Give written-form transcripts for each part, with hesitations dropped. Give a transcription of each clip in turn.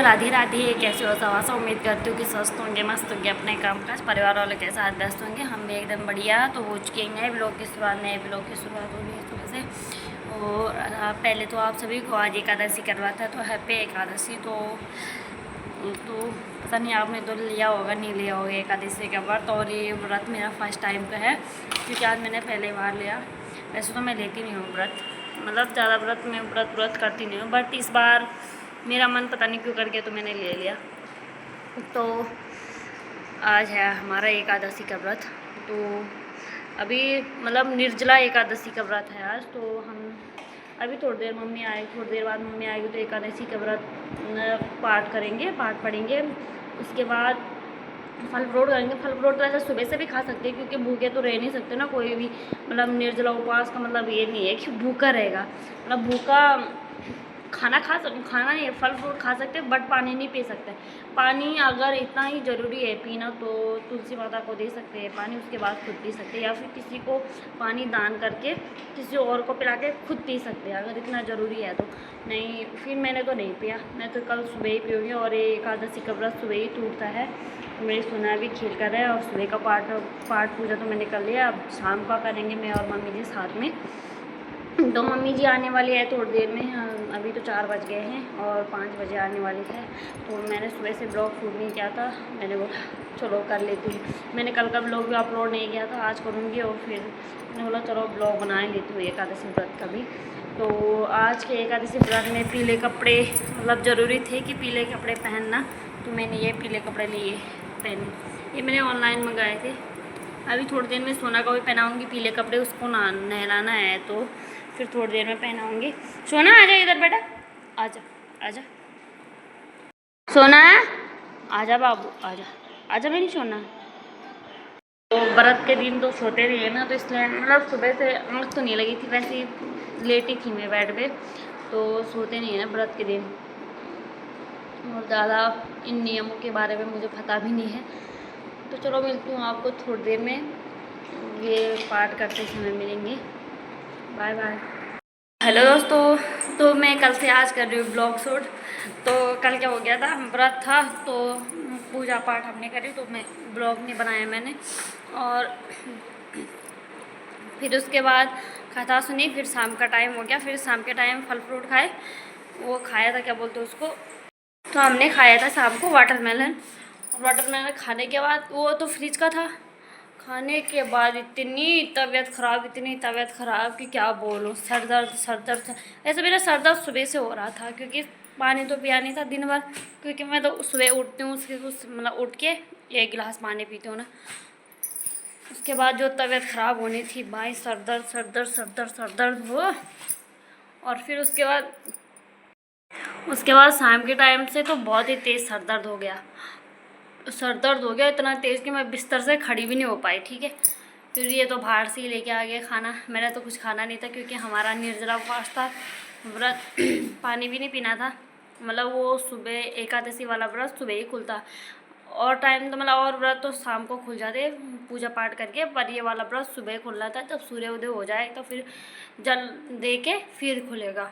राधे राधे। कैसे हो सब? आशा उम्मीद करती हूँ कि स्वस्थ होंगे, मस्त होंगे, अपने काम काज परिवार वालों के साथ व्यस्त होंगे। हम भी एकदम बढ़िया। तो हो चुके हैं नए ब्लॉग की शुरुआत हो गई है सुबह से। और पहले तो आप सभी को आज एकादशी करवाता है, तो हैप्पी एकादशी। तो पता नहीं आपने तो लिया होगा नहीं लिया होगा एकादशी का व्रत। और ये व्रत मेरा फर्स्ट टाइम का है, क्योंकि आज मैंने पहले बार लिया। वैसे तो मैं लेती नहीं हूँ व्रत, मतलब ज़्यादा व्रत में व्रत करती नहीं हूँ, बट इस बार मेरा मन पता नहीं क्यों कर गया तो मैंने ले लिया। तो आज है हमारा एकादशी का व्रत। तो अभी मतलब निर्जला एकादशी का व्रत है आज। तो हम अभी थोड़ी देर बाद मम्मी आएगी तो एकादशी का व्रत पाठ करेंगे, पाठ पढ़ेंगे। उसके बाद फल फ्रूट करेंगे। फल फ्रूट तो ऐसा सुबह से भी खा सकते हैं, क्योंकि भूखे तो रह नहीं सकते ना कोई भी। मतलब निर्जला उपवास का मतलब ये नहीं है कि भूखा रहेगा, मतलब भूखा खाना नहीं, फल फ्रूट खा सकते हैं, बट पानी नहीं पी सकते। पानी अगर इतना ही ज़रूरी है पीना तो तुलसी माता को दे सकते हैं पानी, उसके बाद खुद पी सकते हैं, या फिर किसी को पानी दान करके किसी और को पिला के खुद पी सकते हैं, अगर इतना ज़रूरी है तो। नहीं, फिर मैंने तो नहीं पिया, मैं तो कल सुबह ही पीऊँगी। और ये एकादशी का व्रत सुबह ही टूटता है। मेरी सोना भी खेल कर है, और सुबह का पाठ पूजा तो मैंने कर लिया। अब शाम का करेंगे मैं और मम्मी जी साथ में। तो मम्मी जी आने वाली है थोड़ी देर में। अभी तो 4 बज गए हैं और 5 बजे आने वाली है। तो मैंने सुबह से ब्लॉग शूट नहीं किया था, मैंने बोला चलो कर लेती हूँ। मैंने कल का ब्लॉग भी अपलोड नहीं किया था, आज करूँगी। और फिर मैंने बोला चलो ब्लॉग बना ही लेती हूँ एकादशी व्रत का भी। तो आज के एकादशी व्रत में पीले कपड़े मतलब ज़रूरी थे कि पीले कपड़े पहनना, तो मैंने ये पीले कपड़े लिए पहने। ये मैंने ऑनलाइन मंगाए थे। अभी थोड़ी देर में सोना को भी पहनाऊँगी पीले कपड़े, उसको नहलाना है तो फिर थोड़ी देर में पहनाऊँगी। सोना आजा इधर बेटा, आजा आजा सोना, आजा बाबू, आजा आजा मेरी सोना। तो व्रत के दिन तो सोते नहीं है ना, तो इसलिए मतलब सुबह से आँख तो नहीं लगी थी, वैसे ही लेटी थी मैं बेड पे, तो सोते नहीं है ना व्रत के दिन। और ज़्यादा इन नियमों के बारे में मुझे पता भी नहीं है। तो चलो मिलती हूँ आपको थोड़ी देर में, ये पाठ करते समय मिलेंगे। Bye bye. हेलो दोस्तों, तो मैं कल से आज कर रही हूँ ब्लॉग शूट। तो कल क्या हो गया था, व्रत था तो पूजा पाठ हमने करी, तो मैं ब्लॉग नहीं बनाया मैंने। और फिर उसके बाद कथा सुनी, फिर शाम का टाइम हो गया, फिर शाम के टाइम फल फ्रूट खाए। वो खाया था, क्या बोलते हैं उसको, तो हमने खाया था शाम को वाटरमेलन। वाटरमेलन खाने के बाद, वो तो फ्रिज का था, खाने के बाद इतनी तबीयत ख़राब कि क्या बोलूँ। सर दर्द ऐसे मेरा सर दर्द सुबह से हो रहा था, क्योंकि पानी तो पिया नहीं था दिन भर, क्योंकि मैं तो सुबह उठती हूँ मतलब उठ के 1 गिलास पानी पीती हूँ ना। उसके बाद जो तबीयत ख़राब होनी थी भाई, सर दर्द हो। और फिर उसके बाद शाम के टाइम से तो बहुत ही तेज़ सर दर्द हो गया। इतना तेज़ कि मैं बिस्तर से खड़ी भी नहीं हो पाई, ठीक है। फिर ये तो बाहर से ही लेके आ गया खाना, मैंने तो कुछ खाना नहीं था, क्योंकि हमारा निर्जला उपवास था, व्रत पानी भी नहीं पीना था। मतलब वो सुबह एकादशी वाला व्रत सुबह ही खुलता, और टाइम तो मतलब और व्रत तो शाम को खुल जाते पूजा पाठ करके, पर ये वाला व्रत सुबह खुल रहा था। जब सूर्योदय हो जाए तो फिर जल दे के फिर खुलेगा।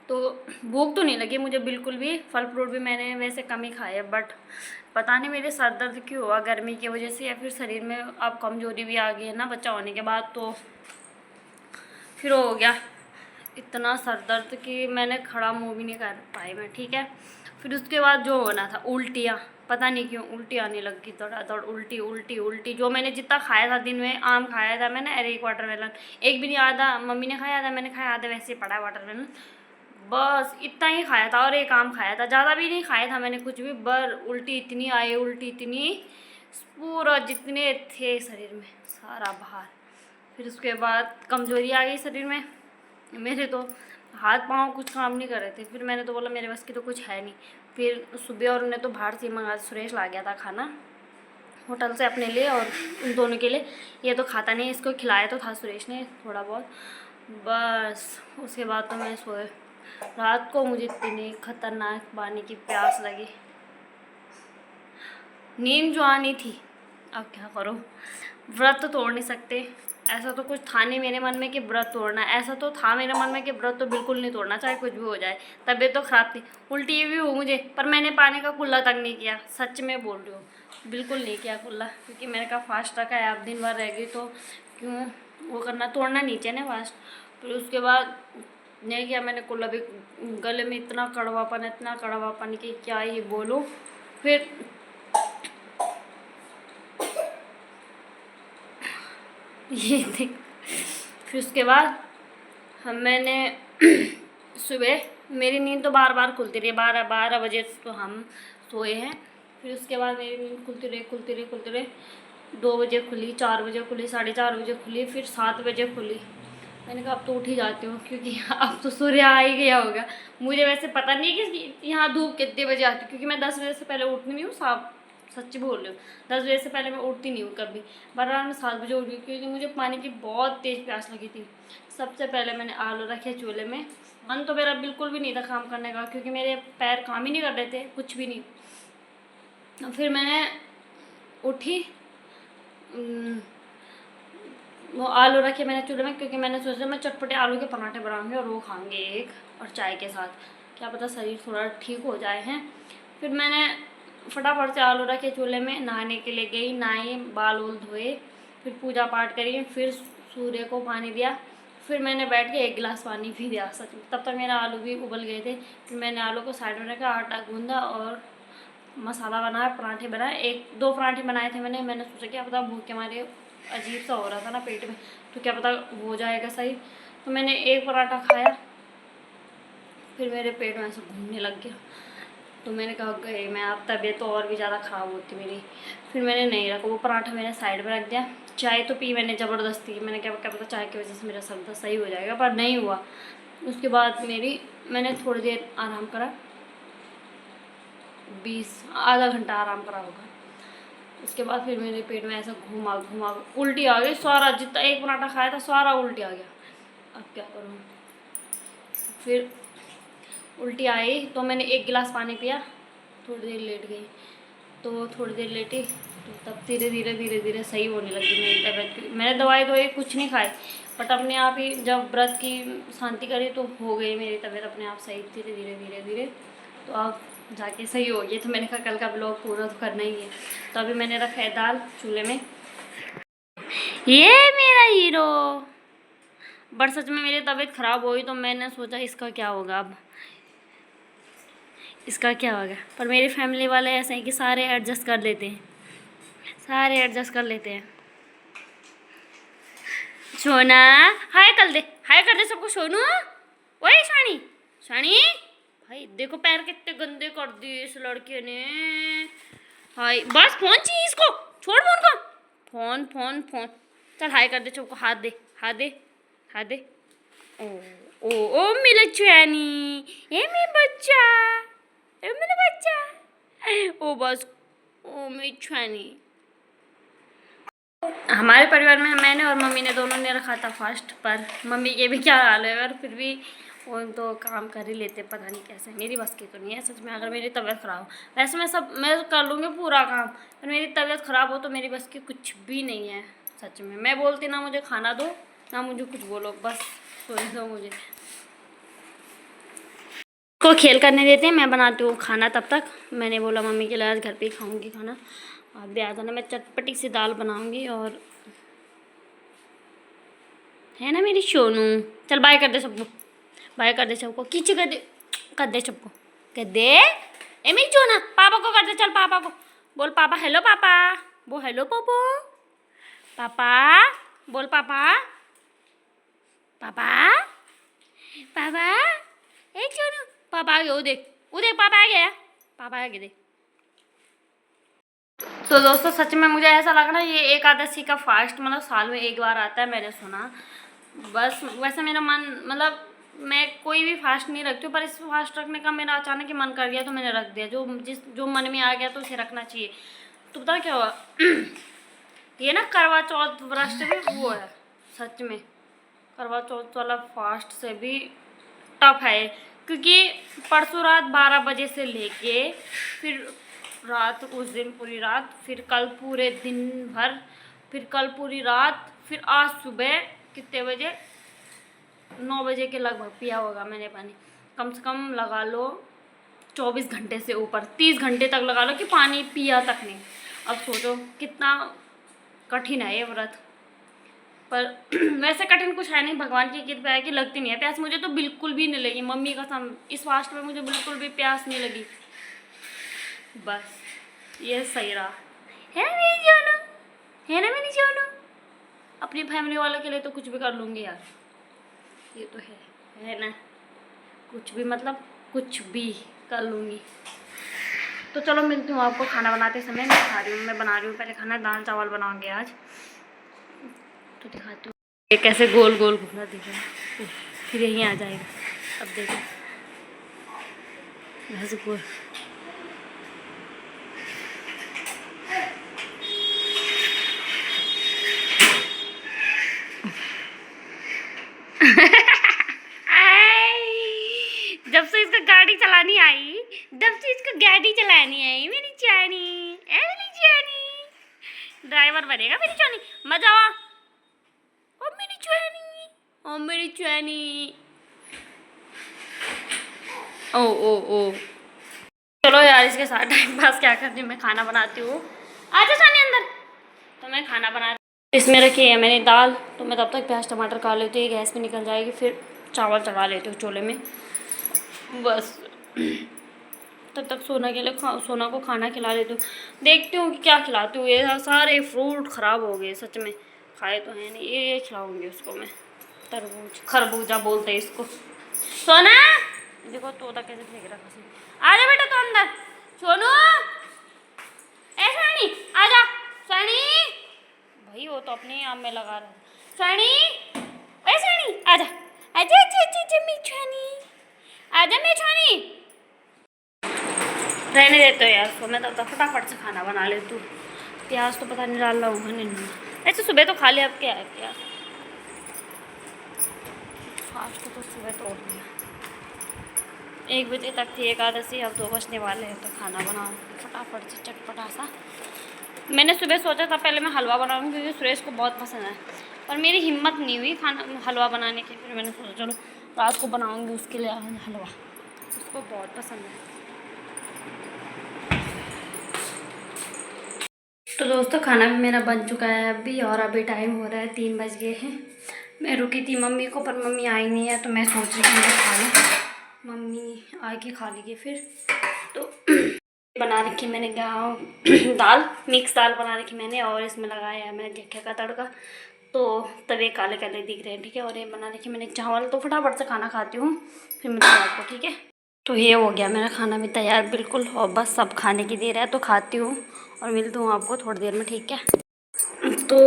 तो भूख तो नहीं लगी मुझे बिल्कुल भी, फल फ्रूट भी मैंने वैसे कम ही खाए, बट पता नहीं मेरे सर दर्द क्यों हुआ, गर्मी की वजह से या फिर शरीर में अब कमज़ोरी भी आ गई है ना बच्चा होने के बाद, तो फिर हो गया इतना सर दर्द कि मैंने खड़ा मुँह भी नहीं कर पाई मैं, ठीक है। फिर उसके बाद जो होना था उल्टियाँ, पता नहीं क्यों उल्टी आने लगी, दौड़ उल्टी। जो मैंने जितना खाया था दिन में, आम खाया था मैंने, अरे 1 वाटरमेलन, एक भी नहीं, आधा मम्मी ने खाया, आधा मैंने खाया, आधा वैसे ही पड़ा वाटरमेलन, बस इतना ही खाया था। और 1 आम खाया था, ज़्यादा भी नहीं खाया था मैंने कुछ भी, उल्टी इतनी पूरा जितने थे शरीर में सारा बाहर। फिर उसके बाद कमज़ोरी आ गई शरीर में, मेरे तो हाथ पाँव कुछ काम नहीं कर रहे थे। फिर मैंने तो बोला मेरे बस की तो कुछ है नहीं। फिर सुबह और उन्हें तो बाहर से मंगा, सुरेश ला गया था खाना होटल से अपने लिए और उन दोनों के लिए। ये तो खाता नहीं, इसको खिलाया तो था सुरेश ने थोड़ा बहुत, बस। उसके बाद तो मैं सोए। रात को मुझे इतनी खतरनाक पानी की प्यास लगी, नींद जो आनी थी। अब क्या करो, व्रत तो तोड़ नहीं सकते, ऐसा तो कुछ था नहीं मेरे मन में कि व्रत तोड़ना है। ऐसा तो था मेरे मन में कि व्रत तो बिल्कुल नहीं तोड़ना, चाहे कुछ भी हो जाए। तबीयत तो ख़राब थी, उल्टी भी हो मुझे, पर मैंने पानी का कुल्ला तक नहीं किया। सच में बोल रही हूँ, बिल्कुल नहीं किया कुल्ला, क्योंकि मैंने कहा फास्ट रखा है, आप दिन भर रह गई तो क्यों वो करना, तोड़ना नीचे ना फास्ट। फिर उसके बाद नहीं किया मैंने कुल्ला भी। गले में इतना कड़वापन कि क्या ही बोलूँ। फिर ये देख, फिर उसके बाद मैंने सुबह मेरी नींद तो बार बार खुलती रही, 12 बजे तो हम सोए हैं। फिर उसके बाद मेरी नींद खुलती रही 2 बजे खुली, 4 बजे खुली, 4:30 बजे खुली, फिर 7 बजे खुली। मैंने कहा अब तो उठ ही जाती हूँ, क्योंकि अब तो सूर्य आ ही गया होगा। मुझे वैसे पता नहीं कि यहाँ धूप कितने बजे आती है, क्योंकि मैं 10 बजे से पहले उठती नहीं हूँ, साफ सच्ची बोल रही हूँ। 10 बजे से पहले मैं उठती नहीं हूँ कभी, बराबर मैं 7 बजे उठी, क्योंकि मुझे पानी की बहुत तेज़ प्यास लगी थी। सबसे पहले मैंने आलू रखे चूल्हे में। मन तो मेरा बिल्कुल भी नहीं था काम करने का, क्योंकि मेरे पैर काम ही नहीं कर रहे थे, कुछ भी नहीं। फिर मैंने उठी, वो आलू रखे मैंने चूल्हे में, क्योंकि मैंने सोचा मैं चटपटे आलू के पराठे बनाऊंगी और वो खाऊंगी एक, और चाय के साथ, क्या पता शरीर थोड़ा ठीक हो जाए हैं। फिर मैंने फटाफट से आलू रखे चूल्हे में, नहाने के लिए गई, नहाई, बाल उल धोए, फिर पूजा पाठ करी, फिर सूर्य को पानी दिया, फिर मैंने बैठ के 1 गिलास पानी पी दिया। सच में तब तक मेरा आलू भी उबल गए थे। फिर मैंने आलू को साइड में रखा, आटा गूंदा और मसाला बनाया, पराठे बनाए। 1-2 पराठे बनाए थे मैंने सोचा क्या पता भूख के मारे अजीब सा हो रहा था ना पेट में, तो क्या पता हो जाएगा सही। तो मैंने 1 पराठा खाया, फिर मेरे पेट में ऐसा घूमने लग गया। तो मैंने कहा गई मैं, अब तबीयत तो और भी ज़्यादा ख़राब होती मेरी। फिर मैंने नहीं रखा वो पराठा, मैंने साइड में रख दिया। चाय तो पी मैंने ज़बरदस्ती, मैंने क्या पता चाय की वजह से मेरा सर दर्द सही हो जाएगा, पर नहीं हुआ। उसके बाद मैंने थोड़ी देर आराम करा, 20 आधा घंटा आराम करा होगा। उसके बाद फिर मेरे पेट में ऐसा घुमा उल्टी आ गई, सारा जितना 1 पराठा खाया था सारा उल्टी आ गया। अब क्या करूँ, फिर उल्टी आई तो मैंने 1 गिलास पानी पिया, थोड़ी देर लेट गई। तो थोड़ी देर लेटी तो तब धीरे धीरे सही होने लगी मेरी तबीयत। मैंने दवाई कुछ नहीं खाई, बट अपने आप ही जब व्रत की शांति करी तो हो गई मेरी तबीयत अपने आप सही, धीरे। तो अब जाके सही हो गई। तो मैंने कहा कल का ब्लॉग पूरा तो करना ही है। तो अभी मैंने रखा है दाल चूल्हे में। ये मेरा हीरो, बट सच में मेरी तबीयत ख़राब हुई तो मैंने सोचा इसका क्या होगा, अब इसका क्या होगा। पर मेरी फैमिली वाले ऐसे हैं कि सारे एडजस्ट कर लेते हैं, सोना हाय कर दे सबको। सोनू, ओए शानी भाई देखो पैर कितने गंदे कर दिए इस लड़के ने। हाय बस फोन चाहिए इसको, छोड़ फोन को। चल हाय कर दे सबको, हाथ दे। ओ मेरा छुआनी, ये मेरा बच्चा, ओ बस, ओ मेरी छुआनी। हमारे परिवार में मैंने और मम्मी ने दोनों ने रखा था फास्ट, पर मम्मी के भी क्या हाल है, और फिर भी वो तो काम कर ही लेते, पता नहीं कैसे। मेरी बस की तो नहीं है सच में, अगर मेरी तबीयत ख़राब हो, वैसे मैं कर लूँगी पूरा काम, पर मेरी तबीयत ख़राब हो तो मेरी बस की कुछ भी नहीं है सच में। मैं बोलती ना मुझे खाना दो, ना मुझे कुछ बोलो, बस सोने दो मुझे। को खेल करने देते हैं, मैं बनाती हूँ खाना। तब तक मैंने बोला मम्मी के लिए आज घर पे ही खाऊँगी खाना, आप भी आ जाना। मैं चटपटी सी दाल बनाऊँगी, और है ना मेरी सोनू। चल बाय कर दे सबको, किच कर दे सबको, कर दे। ए मेरी सोना, पापा को कर दे, चल पापा को बोल, पापा हेलो पापा, वो हेलो पापा बोल, पापा ए सोनू, पापा आ गया, वो देख पापा आ गया देख। तो दोस्तों सच में मुझे ऐसा लग रहा है ये एकादशी का फास्ट मतलब साल में 1 बार आता है, मैंने सुना। बस वैसे मेरा मन मतलब मैं कोई भी फास्ट नहीं रखती हूँ, पर इस फास्ट रखने का मेरा अचानक ही मन कर गया तो मैंने रख दिया। जो मन में आ गया तो उसे रखना चाहिए। तो पता क्या हुआ ये ना करवा चौथ व्रत भी वो है सच में, करवा चौथ वाला फास्ट से भी टफ है, क्योंकि परसों रात 12 बजे से लेके फिर रात, उस दिन पूरी रात, फिर कल पूरे दिन भर, फिर कल पूरी रात, फिर आज सुबह कितने बजे, 9 बजे के लगभग पिया होगा मैंने पानी। कम से कम लगा लो 24 घंटे से ऊपर, 30 घंटे तक लगा लो कि पानी पिया तक नहीं। अब सोचो कितना कठिन है ये व्रत, पर वैसे कठिन कुछ है नहीं, भगवान की कृपा है कि लगती नहीं है प्यास। मुझे तो बिल्कुल भी नहीं लगी, मम्मी कसम, इस फास्ट में मुझे बिल्कुल भी प्यास नहीं लगी। बस ये सही रहा है मेरी जानू, है ना मेरी जानू। अपनी फैमिली वालों के लिए तो कुछ भी कर लूँगी यार, ये तो है ना, कुछ भी मतलब कुछ भी कर लूँगी। तो चलो मिलती हूँ आपको खाना बनाते समय। मैं खा रही हूँ, मैं बना रही हूँ पहले खाना, दाल चावल बनाऊँगी आज, तो दिखाती हूँ। ये कैसे गोल गोल घूमना देखो, फिर यहीं आ जाएगा। अब देखो ऐसे गोल। जब से इसको गाड़ी चलानी आई, जब से इसको गाड़ी चलानी आई मेरी चानी, मेरी चानी ड्राइवर बनेगा मेरी चानी, मजा आ। ओ मेरी चानी, ओ मेरी चानी, ओ ओ ओ। चलो यार इसके साथ टाइम पास क्या करती हूँ, मैं खाना बनाती हूँ। आजा चानी अंदर। तो मैं खाना बना रही हूँ, इसमें रखी है मैंने दाल, तो मैं तब तक प्याज टमाटर खा लेती हूँ, गैस पे निकल जाएगी, फिर चावल चढ़ा लेती हूँ चूल्हे में। बस तब तक सोना के लिए सोना को खाना खिला देती हूँ। देखती हूँ कि क्या खिलाती हूँ। ये सारे फ्रूट ख़राब हो गए सच में, खाए तो है नहीं। ये खिलाऊंगी उसको मैं, तरबूज, खरबूजा बोलते हैं इसको। सोना देखो तोता कैसे फेंक रखा। आजा बेटा तो अंदर। सोनू ऐसा नहीं, आजा सनी। भाई वो तो अपने आप में लगा रहा है। सनी ऐसा नहीं, आजा आजा आजा आजा मिठानी, आजा मिठानी। रहने देते हो यार तो मैं तब तक फटाफट से खाना बना लेती हूँ। प्याज तो पता नहीं डाल रहा हूँ नहीं, ऐसे सुबह तो खा लिया, अब क्या है प्याज। फास्ट तो सुबह तोड़ दिया, 1 बजे तक थी एकादशी, अब 2 बजने वाले हैं, तो खाना बनाओ फटाफट से चटपटा सा। मैंने सुबह सोचा था पहले मैं हलवा बनाऊंगी क्योंकि सुरेश को बहुत पसंद है, पर मेरी हिम्मत नहीं हुई खाना हलवा बनाने की। फिर मैंने सोचा चलो रात को बनाऊंगी उसके लिए हलवा, उसको बहुत पसंद है। तो दोस्तों खाना भी मेरा बन चुका है अभी, और अभी टाइम हो रहा है 3 बज गए हैं। मैं रुकी थी मम्मी को, पर मम्मी आई नहीं है, तो मैं सोच रही हूँ मैं खा लूँ, मम्मी आके खा लेगी फिर। तो बना रखी मैंने दाल, मिक्स दाल बना रखी मैंने, और इसमें लगाया है मैंने देखे का तड़का, तो तवे काले काले दिख रहे हैं, ठीक है। और ये बना रखी मैंने चावल, तो फटाफट से खाना खाती हूँ फिर मिलती हूँ आपको, ठीक है। तो ये हो गया मेरा खाना भी तैयार बिल्कुल, और बस सब खाने की देर है, तो खाती हूँ और मिलती हूँ आपको थोड़ी देर में, ठीक है। तो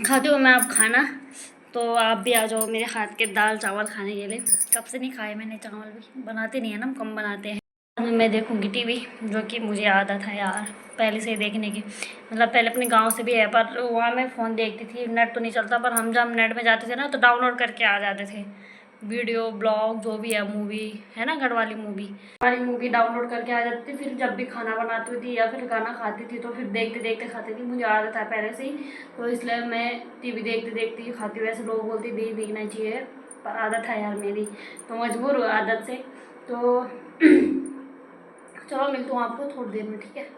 खाती हूँ मैं आप खाना, तो आप भी आ जाओ मेरे हाथ के दाल चावल खाने के लिए। कब से नहीं खाए मैंने चावल, भी बनाते नहीं है ना, कम बनाते हैं। मैं देखूँगी टीवी, जो कि मुझे आदत है यार पहले से ही देखने की, मतलब पहले अपने गांव से भी है, पर वहाँ मैं फ़ोन देखती थी, नेट तो नहीं चलता, पर हम जब नेट में जाते थे ना तो डाउनलोड करके आ जाते थे वीडियो ब्लॉग, जो भी है मूवी है ना, घर वाली मूवी डाउनलोड करके आ जाती थी। फिर जब भी खाना बनाती थी या फिर खाना खाती थी तो फिर देखते देखते खाती थी, मुझे आदत है पहले से ही, तो इसलिए मैं टीवी देखते देखते ही खाती हूँ। वैसे लोग बोलते नहीं देखना चाहिए, पर आदत है यार मेरी, तो मजबूर हूँ आदत से। तो चलो मिलती हूँ आपको थोड़ी देर में, ठीक है।